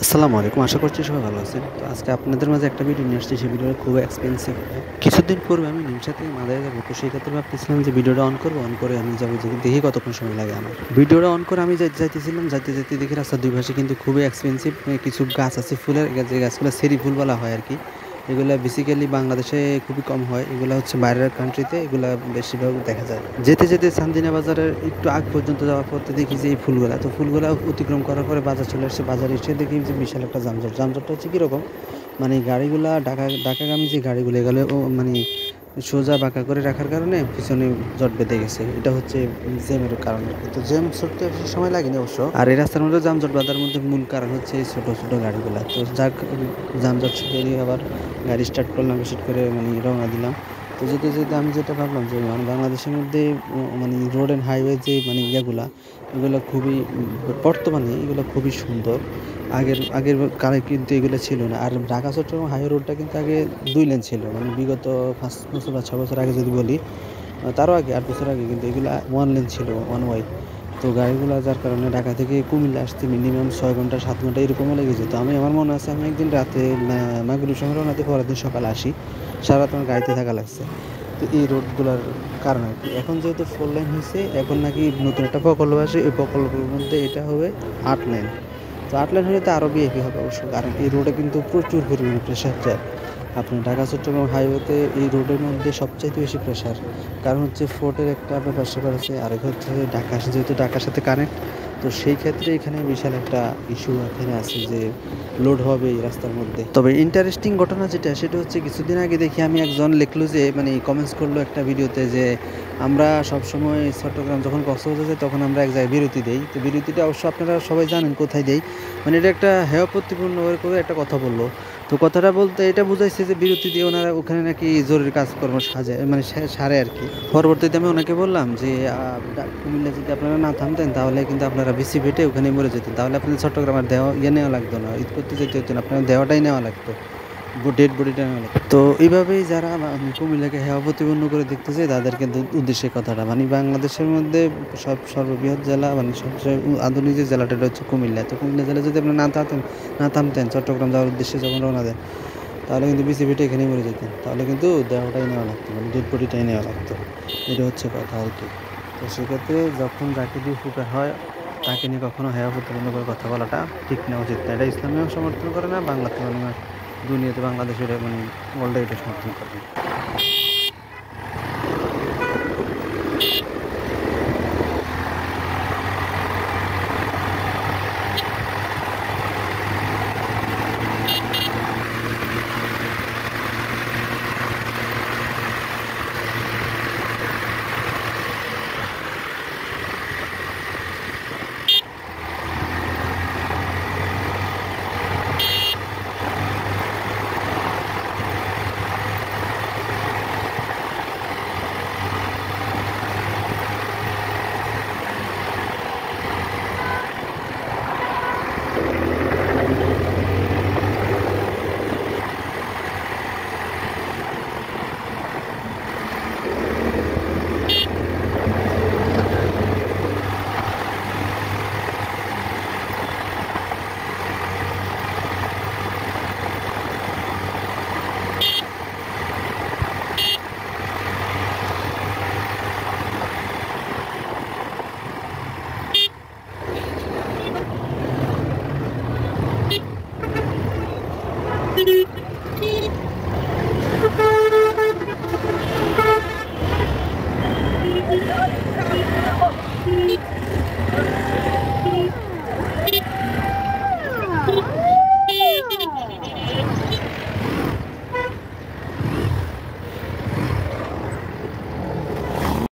আসসালামু আলাইকুম। আশা করছি সবাই ভালো আছেন। তো আজকে আপনাদের মাঝে একটা ভিডিও নিয়ে আসছি। সেই ভিডিওটা খুব এক্সপেন্সিভ হবে। কিছুদিন পূর্বে আমি নিমসা থেকে মাদায় যাবো। তো সেই ক্ষেত্রে ভাবতেছিলাম যে ভিডিওটা অন করবো। অন করে আমি যাবো যে দেখি কতক্ষণ সময় লাগে আমার। ভিডিওটা অন করে আমি যাইতেছিলাম। যাইতে দেখি রাস্তার দুই পাশে কিন্তু খুবই এক্সপেন্সিভ কিছু গাছ আছে ফুলের। যে গাছগুলো চেরি ফুল বলা হয় আরকি। এগুলা বেসিক্যালি বাংলাদেশে খুবই কম হয়। এগুলা হচ্ছে বাইরের কান্ট্রিতে এগুলা বেশিরভাগ দেখা যায়। যেতে সান্দিনা বাজারের একটু আগ পর্যন্ত যাওয়ার পথে দেখি যে এই ফুলগুলা। তো ফুলগুলা অতিক্রম করার পরে বাজার চলে আসছে। বাজারে এসে দেখি যে বিশাল একটা যানজট। যানজটটা হচ্ছে কিরকম? মানে গাড়িগুলা ঢাকাগামী যে গাড়িগুলো এগুলো মানে সোজা বাঁকা করে রাখার কারণে পিছনে জট বেঁধে গেছে। এটা হচ্ছে জ্যামের কারণ আরকি। তো জ্যাম ছুটতে বেশি সময় লাগেনি অবশ্য। আর এই রাস্তার মধ্যে যানজট বাঁধার মধ্যে মূল কারণ হচ্ছে এই ছোট গাড়িগুলা। তো যাক যানজট পেরিয়ে আবার গাড়ি স্টার্ট করলাম, স্টার্ট করে মানে রওনা দিলাম। তো যেতে আমি যেটা ভাবলাম যে মানে বাংলাদেশের মধ্যে মানে রোড অ্যান্ড হাইওয়ে যে মানে এগুলো খুবই বর্তমানে এগুলো খুবই সুন্দর। আগের কালে কিন্তু এগুলো ছিল না। আর ঢাকা চট্টগ্রাম হাইওয়ে রোডটা কিন্তু আগে ২ লেন ছিল। মানে বিগত ৫ বছর বা ৬ বছর আগে যদি বলি, তারও আগে ৮ বছর আগে কিন্তু এগুলা 1 লেন ছিল, ওয়ান ওয়ে। তো গাড়িগুলা যার কারণে ঢাকা থেকে কুমিল্লা আসতে মিনিমাম ৬ ঘন্টা ৭ ঘন্টা এরকমও লেগে যেত। আমার মনে আছে আমি একদিন রাতে মাগরিব সময় রওনা দিয়ে পরের দিন সকালে আসি। সারারাত আমার গাড়িতে থাকা লাগছে। তো এই রোডগুলার কারণ আরকি। এখন যেহেতু 4 লেন হইছে, এখন নাকি নতুন একটা প্রকল্প আসে। ওই প্রকল্পের মধ্যে এটা হবে ৮ লেন। তো ৮ লেন হলে তো আরও ভিআইপি হবে অবশ্য। কারণ এই রোডে কিন্তু প্রচুর পরিমাণে প্রেশার যায়। আপনার ঢাকা চট্টগ্রাম হাইওয়েতে এই রোডের মধ্যে সবচাইতে বেশি প্রেশার। কারণ হচ্ছে ফোর্টের একটা ব্যাপার-স্যাপার আছে। আরেক হচ্ছে যেহেতু ঢাকার সাথে কানেক্ট, তো সেই ক্ষেত্রে এখানে বিশাল একটা ইস্যু এখানে আছে যে লোড হবে এই রাস্তার মধ্যে। তবে ইন্টারেস্টিং ঘটনা সেটা হচ্ছে কিছুদিন আগে দেখি আমি একজন লিখলো যে মানে কমেন্টস করলো একটা ভিডিওতে যে আমরা সবসময় চট্টগ্রাম যখন কক্সবাজার যাই তখন আমরা এক জায়গায় বিরতি দেই। তো বিরতিটা অবশ্য আপনারা সবাই জানেন কোথায় দেই। মানে এটা একটা হেয়প্রতিপূর্ণ করে একটা কথা বলল। তো কথাটা বলতে এটা বুঝাইছে যে বিরতি দিয়ে ওনারা ওখানে নাকি জরুরি কাজকর্ম সাজায় মানে সারে আরকি। পরবর্তীতে আমি ওনাকে বললাম যে কুমিল্লায় যদি আপনারা না থামতেন তাহলে কিন্তু আপনারা বিসি বেটে ওখানেই মরে যেতেন। তাহলে আপনাদের চট্টগ্রামের নেওয়া লাগতো না। ঈদ করতে যেতে হতো না। আপনার দেওয়াটাই নেওয়া লাগতো। ডেড বডিটা নেওয়া লাগতো। তো এইভাবেই যারা কুমিল্লাকে হেয় প্রতিপন্ন করে দেখতে চায় তাদের কিন্তু উদ্দেশ্যে কথাটা। মানে বাংলাদেশের মধ্যে সর্ববৃহৎ জেলা মানে সবচেয়ে আধুনিক যে জেলাটা এটা হচ্ছে কুমিল্লা। তো কুমিল্লা জেলায় যদি আপনারা না থামতেন চট্টগ্রাম যাওয়ার উদ্দেশ্যে যখন রওনা দেন, তাহলে কিন্তু বিসিবিটা এখানেই মরে যেতেন। তাহলে কিন্তু দেহটাই নেওয়া লাগতো, মানে ডেড বডিটাই নেওয়া লাগতো। এটা হচ্ছে কথা আরকি। তো সেক্ষেত্রে যখন যাকে দিয়ে উপকার হয় তাকে নিয়ে কখনো হেয় প্রতিপন্ন করে কথা বলাটা ঠিক না, উচিত না। এটা ইসলামেও সমর্থন করে না, বাংলাতে মানে দুনিয়াতে বাংলাদেশের মানে ওয়ার্ল্ডে এটা সমর্থন করে না।